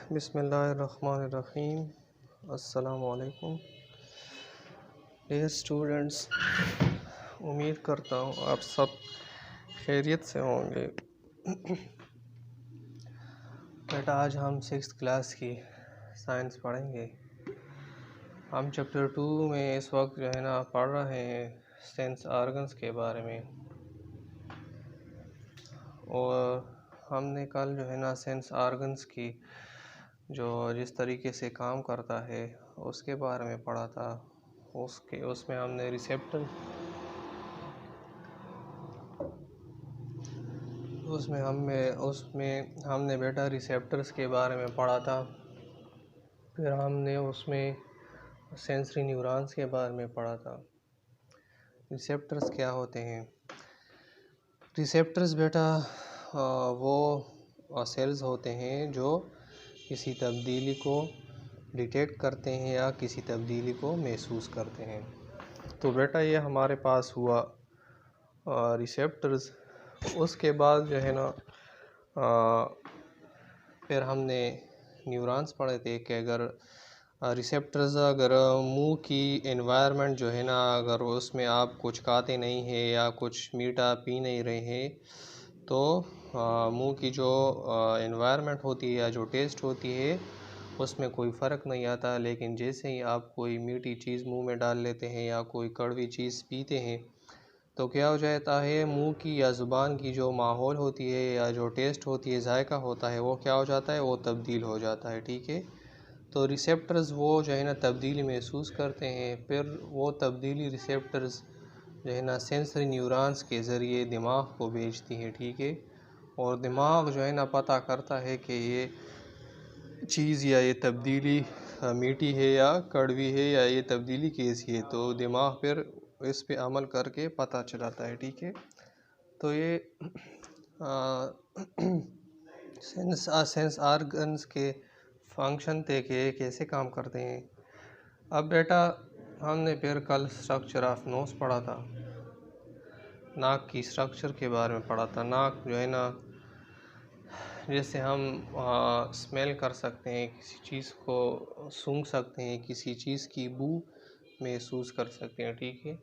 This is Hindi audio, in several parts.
बिस्मिल्लाहिर्रहमानिर्रहीम। अस्सलामुअलैकुम डियर स्टूडेंट्स, उम्मीद करता हूँ आप सब खैरियत से होंगे। बेटा आज हम 6th क्लास की साइंस पढ़ेंगे। हम चैप्टर 2 में इस वक्त जो है ना पढ़ रहे हैं सेंस ऑर्गन्स के बारे में, और हमने कल जो है ना सेंस ऑर्गन्स की जो जिस तरीके से काम करता है उसके बारे में पढ़ा था। उसमें हमने बेटा रिसेप्टर्स के बारे में पढ़ा था। फिर हमने उसमें सेंसरी न्यूरॉन्स के बारे में पढ़ा था। रिसेप्टर्स क्या होते हैं? रिसेप्टर्स बेटा वो सेल्स होते हैं जो किसी तब्दीली को डिटेक्ट करते हैं या किसी तब्दीली को महसूस करते हैं। तो बेटा ये हमारे पास हुआ रिसेप्टर्स। उसके बाद जो है ना फिर हमने न्यूरॉन्स पढ़े थे कि अगर रिसेप्टर्स अगर मुंह की एनवायरनमेंट जो है ना, अगर उसमें आप कुछ खाते नहीं है या कुछ मीठा पी नहीं रहे हैं तो मुंह की जो एनवायरनमेंट होती है या जो टेस्ट होती है उसमें कोई फ़र्क नहीं आता। लेकिन जैसे ही आप कोई मीठी चीज़ मुंह में डाल लेते हैं या कोई कड़वी चीज़ पीते हैं तो क्या हो जाता है, मुंह की या ज़ुबान की जो माहौल होती है या जो टेस्ट होती है, जायका होता है, वो क्या हो जाता है, वो तब्दील हो जाता है। ठीक है, तो रिसेप्टर्स वो जो है ना तब्दीली महसूस करते हैं। फिर वो तब्दीली रिसेप्टर्स जो है ना सेंसरी न्यूरॉन्स के ज़रिए दिमाग को भेजती हैं। ठीक है, और दिमाग जो है ना पता करता है कि ये चीज़ या ये तब्दीली मीठी है या कड़वी है या ये तब्दीली कैसी है, तो दिमाग फिर इस पे अमल करके पता चलाता है। ठीक है, तो ये सेंस ऑर्गन्स के फंक्शन थे कि कैसे काम करते हैं। अब बेटा हमने फिर कल स्ट्रक्चर ऑफ नोज पढ़ा था, नाक की स्ट्रक्चर के बारे में पढ़ा था। नाक जो है ना जैसे हम स्मेल कर सकते हैं, किसी चीज़ को सूंघ सकते हैं, किसी चीज़ की बू महसूस कर सकते हैं। ठीक है,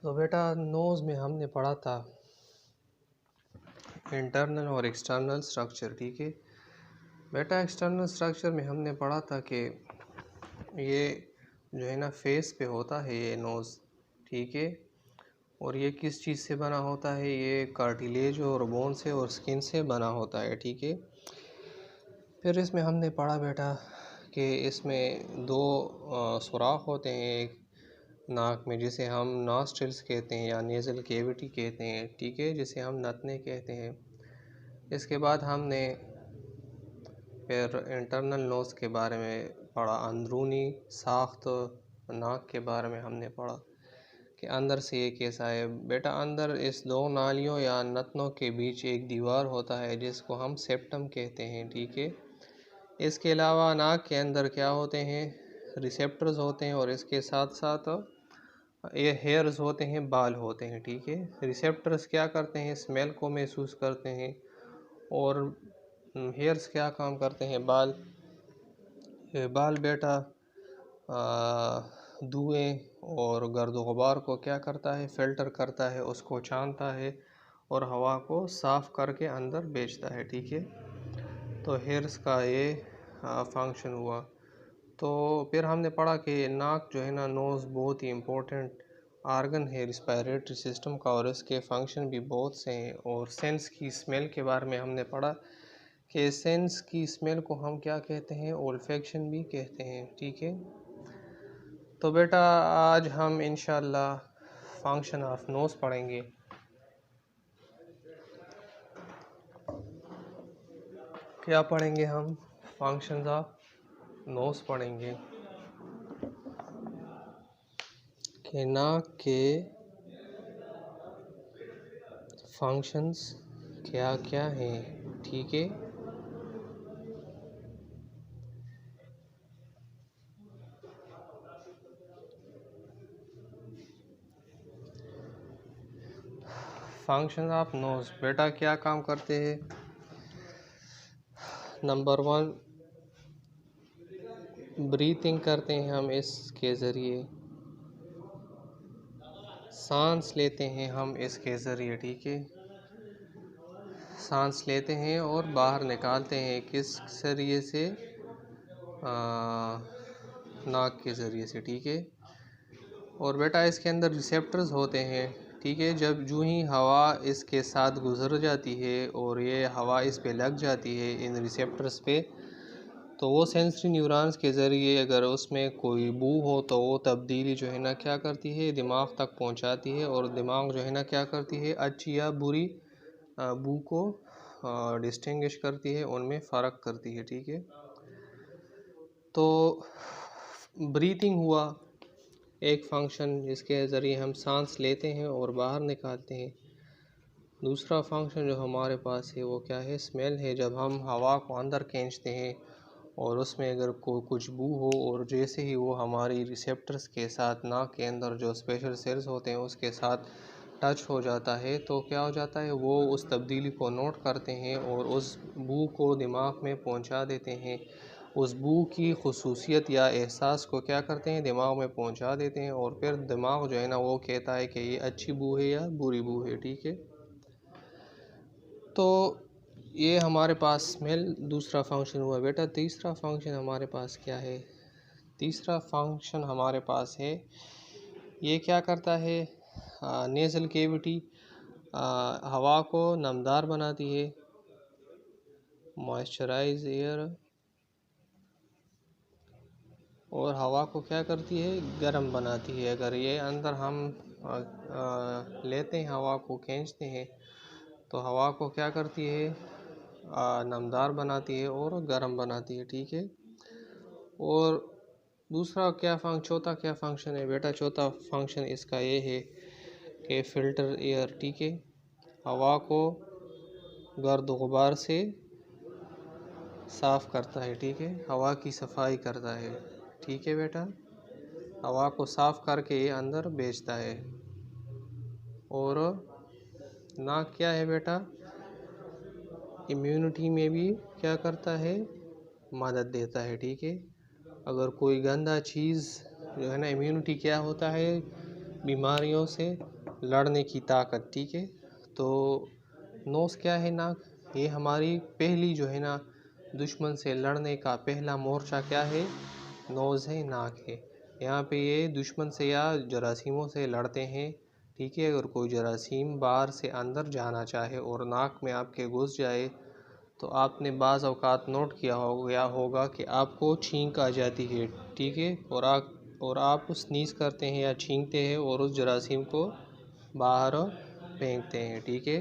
तो बेटा नोज़ में हमने पढ़ा था इंटरनल और एक्सटर्नल स्ट्रक्चर। ठीक है बेटा, एक्सटर्नल स्ट्रक्चर में हमने पढ़ा था कि ये जो है ना फेस पे होता है ये नोज़। ठीक है, और ये किस चीज़ से बना होता है, ये कार्टिलेज और बोन से और स्किन से बना होता है। ठीक है, फिर इसमें हमने पढ़ा बेटा कि इसमें दो सुराख होते हैं एक नाक में, जिसे हम नॉस्ट्रिल्स कहते हैं या नेज़ल कैविटी कहते हैं। ठीक है, जिसे हम नथने कहते हैं। इसके बाद हमने फिर इंटरनल नोज़ के बारे में पढ़ा, अंदरूनी साख्त नाक के बारे में हमने पढ़ा कि अंदर से ये कैसा है। बेटा अंदर इस दो नालियों या नथनों के बीच एक दीवार होता है जिसको हम सेप्टम कहते हैं। ठीक है, इसके अलावा नाक के अंदर क्या होते हैं, रिसेप्टर्स होते हैं, और इसके साथ साथ ये हेयर्स होते हैं, बाल होते हैं। ठीक है, रिसेप्टर्स क्या करते हैं, स्मेल को महसूस करते हैं, और हेयर्स क्या काम करते हैं, बाल बेटा धुएं और गर्द गुबार को क्या करता है, फ़िल्टर करता है, उसको छानता है और हवा को साफ़ करके अंदर भेजता है। ठीक है, तो हेयर्स का ये फंक्शन हुआ। तो फिर हमने पढ़ा कि नाक जो है ना नोज़ बहुत ही इम्पोर्टेंट आर्गन है रिस्पायरेटरी सिस्टम का, और इसके फंक्शन भी बहुत से हैं। और सेंस की स्मेल के बारे में हमने पढ़ा कि सेंस की स्मेल को हम क्या कहते हैं, ओल्फैक्शन भी कहते हैं। ठीक है, तो बेटा आज हम इंशाल्लाह फंक्शन ऑफ नोज़ पढ़ेंगे। क्या पढ़ेंगे हम, फंक्शंस ऑफ नोज़ पढ़ेंगे कि नाक के फंक्शंस क्या क्या हैं। ठीक है, फंक्शन ऑफ नोज बेटा क्या काम करते हैं। नंबर 1 ब्रीथिंग करते हैं हम इसके ज़रिए, सांस लेते हैं हम इसके ज़रिए, ठीक है। सांस लेते हैं और बाहर निकालते हैं किस ज़रिए से, नाक के ज़रिए से, ठीक है। और बेटा इसके अंदर रिसेप्टर्स होते हैं, ठीक है। जब जो ही हवा इसके साथ गुजर जाती है और ये हवा इस पे लग जाती है इन रिसेप्टर्स पे, तो वो सेंसरी न्यूरॉन्स के ज़रिए अगर उसमें कोई बू हो तो वो तब्दीली जो है ना क्या करती है, दिमाग तक पहुंचाती है। और दिमाग जो है ना क्या करती है, अच्छी या बुरी बू को डिस्टिंग्विश करती है, उनमें फ़र्क करती है, ठीक है। तो ब्रीथिंग हुआ एक फंक्शन जिसके ज़रिए हम सांस लेते हैं और बाहर निकालते हैं। दूसरा फंक्शन जो हमारे पास है वो क्या है, स्मेल है। जब हम हवा को अंदर खींचते हैं और उसमें अगर कुछ बू हो और जैसे ही वो हमारी रिसेप्टर्स के साथ नाक के अंदर जो स्पेशल सेल्स होते हैं उसके साथ टच हो जाता है, तो क्या हो जाता है, वो उस तब्दीली को नोट करते हैं और उस बू को दिमाग में पहुंचा देते हैं। उस बू की खुसूसियत या एहसास को क्या करते हैं, दिमाग में पहुंचा देते हैं। और फिर दिमाग जो है ना वो कहता है कि ये अच्छी बू है या बुरी बू है, ठीक है। तो ये हमारे पास स्मेल दूसरा फंक्शन हुआ बेटा। तीसरा फंक्शन हमारे पास क्या है, तीसरा फंक्शन हमारे पास है, ये क्या करता है, नेज़ल कैविटी हवा को नमदार बनाती है, मॉइस्चराइज एयर, और हवा को क्या करती है, गर्म बनाती है। अगर ये अंदर हम लेते हैं, हवा को खींचते हैं, तो हवा को क्या करती है, नमदार बनाती है और गर्म बनाती है, ठीक है। और दूसरा क्या चौथा क्या फंक्शन है बेटा, चौथा फंक्शन इसका ये है कि फ़िल्टर एयर, ठीक है, हवा को गर्द गुबार से साफ़ करता है, ठीक है, हवा की सफाई करता है, ठीक है बेटा। हवा को साफ़ करके ये अंदर भेजता है। और नाक क्या है बेटा, इम्यूनिटी में भी क्या करता है, मदद देता है, ठीक है। अगर कोई गंदा चीज़ जो है ना, इम्यूनिटी क्या होता है, बीमारियों से लड़ने की ताकत, ठीक है। तो नोज़ क्या है, नाक, ये हमारी पहली जो है ना दुश्मन से लड़ने का पहला मोर्चा क्या है, नोज़ है, नाक है। यहाँ पे ये दुश्मन से या जरासीमों से लड़ते हैं, ठीक है। अगर कोई जरासीम बाहर से अंदर जाना चाहे और नाक में आपके घुस जाए, तो आपने बाज़ औक़ात नोट किया होगा कि आपको छींक आ जाती है, ठीक है। और आप स्नीज़ करते हैं या छींकते हैं और उस जरासीम को बाहर फेंकते हैं, ठीक है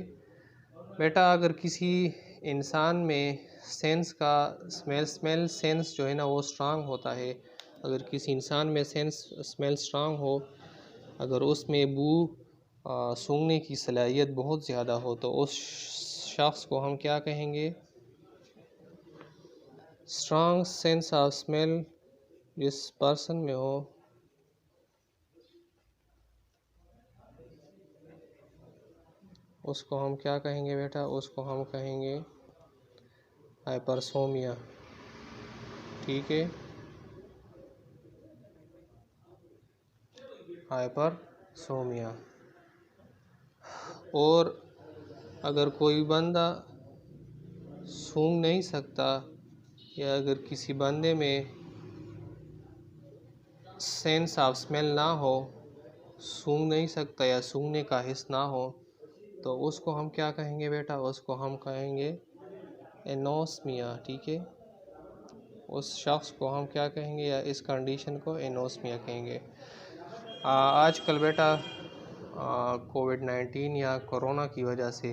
बेटा। अगर किसी इंसान में स्मेल सेंस जो है ना वो स्ट्रांग होता है, अगर किसी इंसान में स्मेल स्ट्रांग हो, अगर उसमें बू सूंघने की सलाहियत बहुत ज़्यादा हो, तो उस शख्स को हम क्या कहेंगे, स्ट्रांग सेंस ऑफ स्मेल जिस पर्सन में हो, उसको हम क्या कहेंगे बेटा, उसको हम कहेंगे हाइपरसोमिया, ठीक है, हाइपरसोमिया। और अगर कोई बंदा सूंघ नहीं सकता, या अगर किसी बंदे में सेंस ऑफ स्मेल ना हो, सूंघ नहीं सकता या सूंघने का हिस्स ना हो, तो उसको हम क्या कहेंगे बेटा, उसको हम कहेंगे एनोस्मिया, ठीक है। उस शख्स को हम क्या कहेंगे, या इस कंडीशन को एनोस्मिया कहेंगे। आजकल बेटा कोविड-19 या कोरोना की वजह से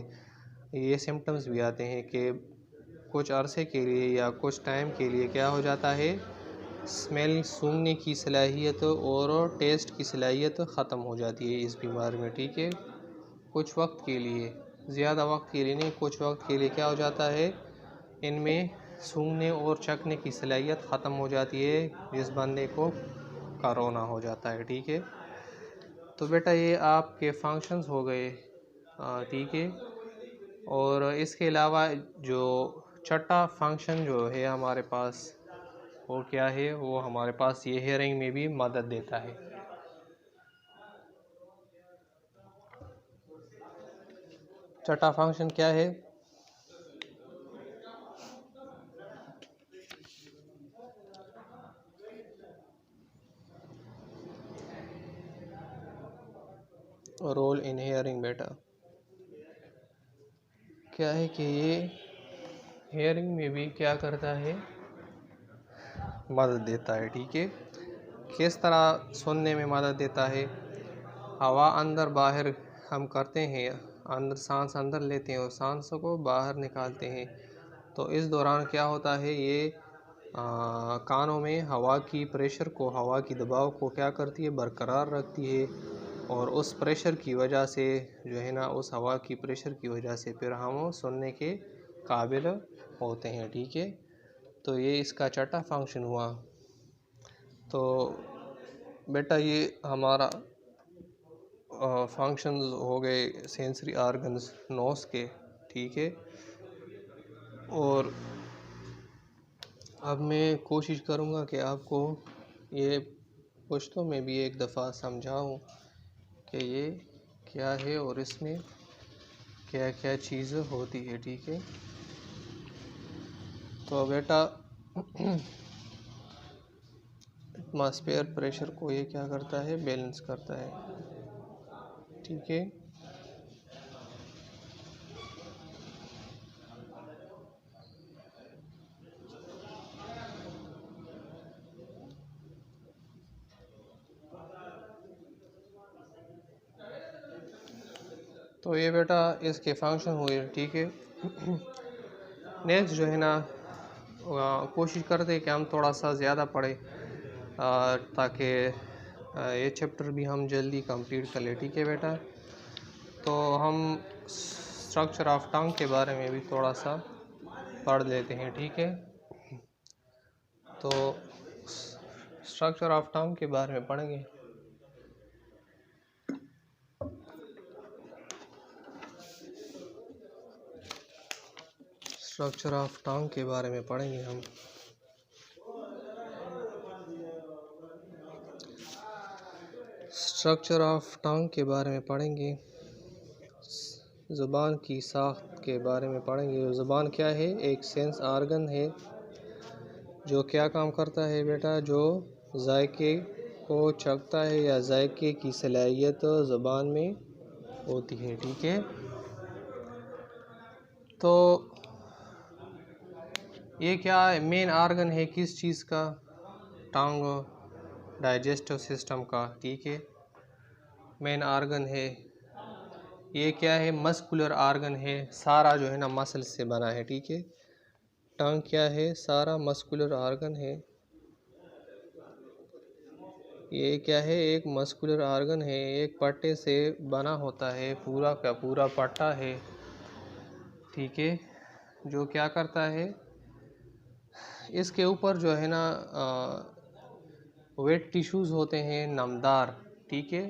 ये सिम्टम्स भी आते हैं कि कुछ अरसे के लिए या कुछ टाइम के लिए क्या हो जाता है, स्मेल सूंघने की सलाहियत और टेस्ट की सलाहियत ख़त्म हो जाती है इस बीमारी में, ठीक है। कुछ वक्त के लिए, ज़्यादा वक्त के लिए नहीं, कुछ वक्त के लिए क्या हो जाता है, इनमें सूंघने और चखने की सलाहियत ख़त्म हो जाती है जिस बंदे को कोरोना हो जाता है, ठीक है। तो बेटा ये आपके फंक्शंस हो गए, ठीक है। और इसके अलावा जो छठा फंक्शन जो है हमारे पास वो क्या है, वो हमारे पास ये हेयरिंग में भी मदद देता है। छठा फंक्शन क्या है? रोल इन हेयरिंग बेटा क्या है कि ये हेयरिंग में भी क्या करता है, मदद देता है। ठीक है, किस तरह सुनने में मदद देता है? हवा अंदर बाहर हम करते हैं, अंदर सांस अंदर लेते हैं और सांस को बाहर निकालते हैं, तो इस दौरान क्या होता है, ये कानों में हवा की प्रेशर को, हवा की दबाव को क्या करती है, बरकरार रखती है। और उस प्रेशर की वजह से जो है ना, उस हवा की प्रेशर की वजह से फिर हम सुनने के काबिल होते हैं। ठीक है, तो ये इसका छठा फंक्शन हुआ। तो बेटा ये हमारा फंक्शंस हो गए सेंसरी ऑर्गन्स नोज़ के। ठीक है, और अब मैं कोशिश करूँगा कि आपको ये पुश्तों में भी एक दफ़ा समझाऊँ कि ये क्या है और इसमें क्या क्या चीज़ होती है। ठीक है, तो बेटा एटमॉस्फेयर प्रेशर को ये क्या करता है, बैलेंस करता है। ठीक है, तो ये बेटा इसके फंक्शन हुए। ठीक है, नेक्स्ट जो है ना, कोशिश करते हैं कि हम थोड़ा सा ज़्यादा पढ़ें ताकि ये चैप्टर भी हम जल्दी कंप्लीट कर लें। ठीक है बेटा, तो हम स्ट्रक्चर ऑफ टंग के बारे में भी थोड़ा सा पढ़ लेते हैं। ठीक है, तो स्ट्रक्चर ऑफ टंग के बारे में पढ़ेंगे। स्ट्रक्चर ऑफ टंग के बारे में पढ़ेंगे हम। स्ट्रक्चर ऑफ टंग के बारे में पढ़ेंगे, ज़ुबान की साख्त के बारे में पढ़ेंगे। ज़ुबान क्या है? एक सेंस आर्गन है जो क्या काम करता है बेटा, जो जायके को चखता है या जायके की सलाहियत ज़ुबान में होती है। ठीक है, तो ये क्या मेन आर्गन है किस चीज़ का? टंग, डाइजेस्टिव सिस्टम का। ठीक है, मेन आर्गन है। ये क्या है? मस्कुलर आर्गन है, सारा जो है ना मसल से बना है। ठीक है, टंग क्या है? सारा मस्कुलर आर्गन है। ये क्या है? एक मस्कुलर आर्गन है, एक पट्टे से बना होता है, पूरा का पूरा पट्टा है। ठीक है, जो क्या करता है, इसके ऊपर जो है ना वेट टिश्यूज़ होते हैं, नमदार। ठीक है,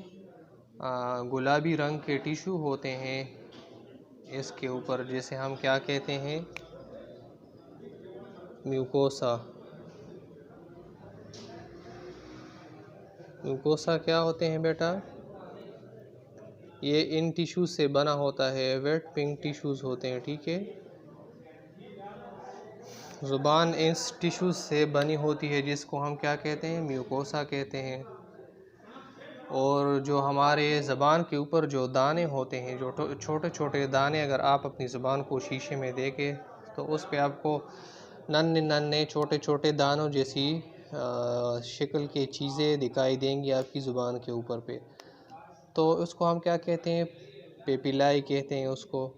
गुलाबी रंग के टिश्यू होते हैं इसके ऊपर, जिसे हम क्या कहते हैं, म्यूकोसा। म्यूकोसा क्या होते हैं बेटा? ये इन टिश्यूज से बना होता है, वेट पिंक टिश्यूज होते हैं। ठीक है, ज़ुबान इस टिश्यूज से बनी होती है जिसको हम क्या कहते हैं, म्यूकोसा कहते हैं। और जो हमारे ज़बान के ऊपर जो दाने होते हैं, जो छोटे छोटे दाने, अगर आप अपनी ज़बान को शीशे में देखें तो उस पे आपको नन्हे नन्हे छोटे छोटे दानों जैसी शक्ल की चीज़ें दिखाई देंगी आपकी ज़ुबान के ऊपर पे, तो उसको हम क्या कहते हैं, पेपिलाई कहते हैं उसको।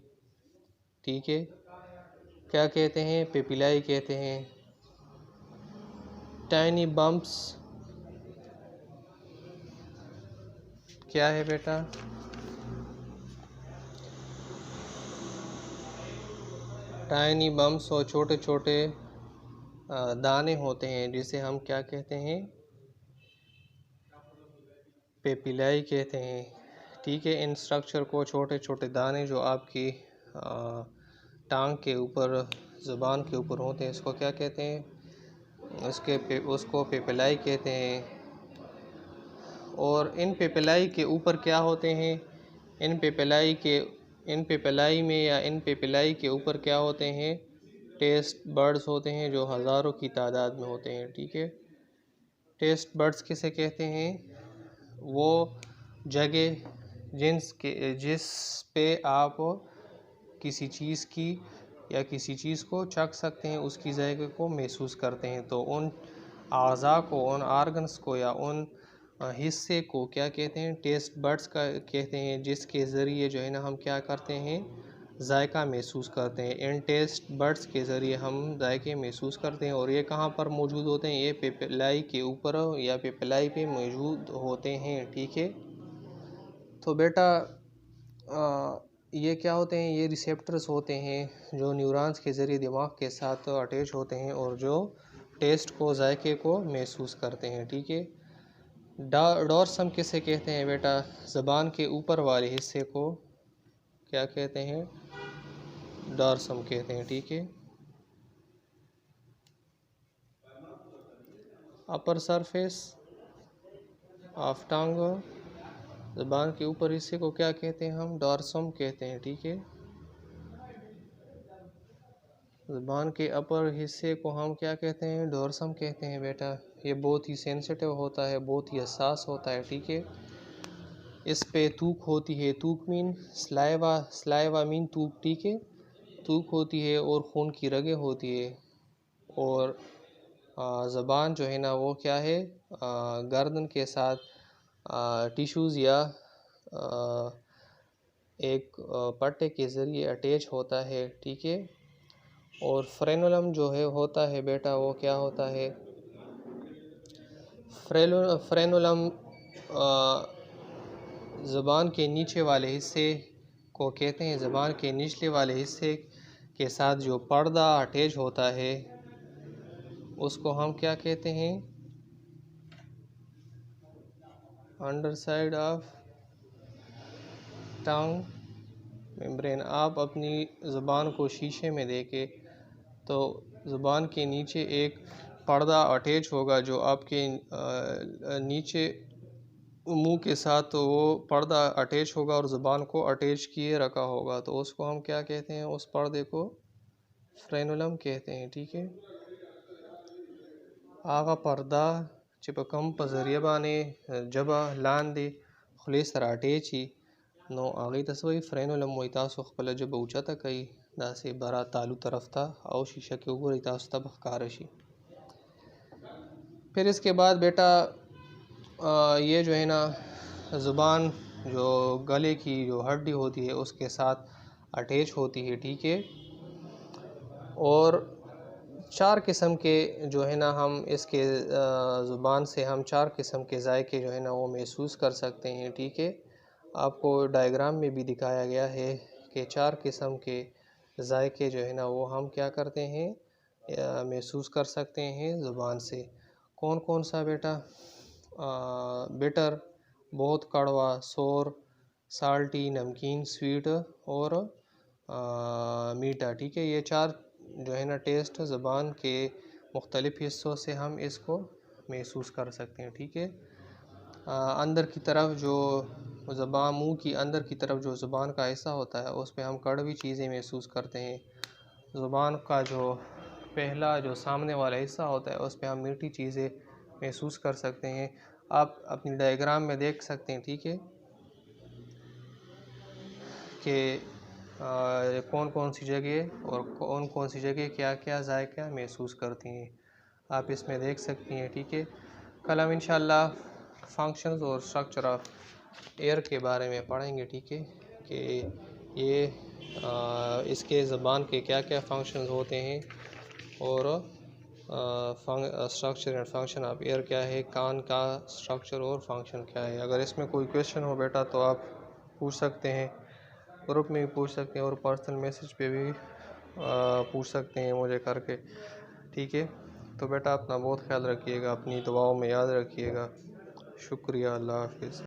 ठीक है, क्या कहते हैं? पेपिलाई कहते हैं। टाइनी बम्प्स क्या है बेटा? टाइनी बम्प्स और छोटे छोटे दाने होते हैं जिसे हम क्या कहते हैं, पेपिलाई कहते हैं। ठीक है। इन स्ट्रक्चर को छोटे छोटे दाने जो आपकी टांग के ऊपर, ज़ुबान के ऊपर होते हैं, इसको क्या कहते हैं? उसको पेपिलाई कहते हैं। और इन पेपिलाई के ऊपर क्या होते हैं? इन पेपिलाई में या इन पेपिलाई के ऊपर क्या होते हैं? टेस्ट बर्ड्स होते हैं जो हज़ारों की तादाद में होते हैं। ठीक है। टेस्ट बर्ड्स किसे कहते हैं? वो जगह जिस पे आप किसी चीज़ की या किसी चीज़ को चख सकते हैं, उसकी ज़ायके को महसूस करते हैं। तो उन आज़ा को, उन आर्गन्स को या उन हिस्से को क्या कहते हैं? टेस्ट बड्स का कहते हैं, जिसके ज़रिए जो है ना हम क्या करते हैं? जायका महसूस करते हैं। इन टेस्ट बड्स के ज़रिए हम जायके महसूस करते हैं। और ये कहाँ पर मौजूद होते हैं? ये पेपिलाई के ऊपर या पेपिलाई पे मौजूद होते हैं। ठीक है। तो बेटा ये क्या होते हैं? ये रिसेप्टर्स होते हैं जो न्यूरॉन्स के ज़रिए दिमाग के साथ अटैच होते हैं और जो टेस्ट को, जायके को महसूस करते हैं। ठीक है। डॉर्सम किसे कहते हैं बेटा? ज़बान के ऊपर वाले हिस्से को क्या कहते हैं? डॉर्सम कहते हैं। ठीक है। अपर सरफेस ऑफ टंग, ज़बान के ऊपर हिस्से को क्या कहते हैं हम? डॉर्सम कहते हैं। ठीक है। ज़बान के अपर हिस्से को हम क्या कहते हैं? डॉर्सम कहते हैं बेटा। ये बहुत ही सेंसिटिव होता है, बहुत ही हसास होता है। ठीक है। इस पे तूक होती है। तूक मीन स्लाइवा, स्लाइवा मीन तूक। ठीक है। तूक होती है और खून की रगें होती है। और ज़बान जो है ना वो क्या है? गर्दन के साथ टिश्यूज़ या एक पट्टे के ज़रिए अटैच होता है। ठीक है। और फ्रेनुलम जो है होता है बेटा, वो क्या होता है? फ्रेनुलम ज़बान के नीचे वाले हिस्से को कहते हैं। ज़बान के निचले वाले हिस्से के साथ जो पर्दा अटैच होता है उसको हम क्या कहते हैं? Under side of tongue membrane. आप अपनी ज़बान को शीशे में देखें तो ज़बान के नीचे एक पर्दा अटैच होगा जो आपके नीचे मुंह के साथ, तो वो पर्दा अटैच होगा और ज़बान को अटैच किए रखा होगा। तो उसको हम क्या कहते हैं? उस पर्दे को फ्रेनुलम कहते हैं। ठीक है। आगा पर्दा चिपकम पजरिया बाने जबा लांदे खुले सराटेची नो आगे तस्वी फ्रेनुलम वैतासो खपल जब ऊंचा कई दासे बरा तालू तरफ था और शीशा के ऊपर इतास तब कारशी। फिर इसके बाद बेटा ये जो है ना ज़ुबान जो गले की जो हड्डी होती है उसके साथ अटैच होती है। ठीक है। और 4 किस्म के जो है ना हम इसके ज़ुबान से हम 4 किस्म के जायके जो है ना वो महसूस कर सकते हैं। ठीक है। आपको डायग्राम में भी दिखाया गया है कि 4 किस्म के जायके जो है ना वो हम क्या करते हैं? महसूस कर सकते हैं ज़ुबान से। कौन कौन सा बेटा? बिटर बहुत कड़वा, सोर साल्टी नमकीन, स्वीट और मीठा। ठीक है। ये 4 जो है ना टेस्ट ज़बान के मुख्तलिफ़ हिस्सों से हम इसको महसूस कर सकते हैं। ठीक है। अंदर की तरफ जो ज़बान, मुंह की अंदर की तरफ जो ज़बान का हिस्सा होता है उस पे हम कड़वी चीज़ें महसूस करते हैं। ज़ुबान का जो पहला जो सामने वाला हिस्सा होता है उस पे हम मीठी चीज़ें महसूस कर सकते हैं। आप अपनी डायग्राम में देख सकते हैं। ठीक है कि कौन कौन सी जगह और कौन कौन सी जगह क्या क्या जायका महसूस करती हैं, आप इसमें देख सकती हैं। ठीक है। कल हम इंशाल्लाह फंक्शंस और स्ट्रक्चर ऑफ एयर के बारे में पढ़ेंगे। ठीक है कि ये इसके ज़बान के क्या क्या फंक्शंस होते हैं और structure and function of air क्या है, कान का स्ट्रक्चर और फंक्शन क्या है। अगर इसमें कोई क्वेश्चन हो बेटा तो आप पूछ सकते हैं, ग्रुप में भी पूछ सकते हैं और पर्सनल मैसेज पे भी पूछ सकते हैं मुझे करके। ठीक है। तो बेटा अपना बहुत ख्याल रखिएगा, अपनी दुआओं में याद रखिएगा। शुक्रिया। अल्लाह हाफिज़।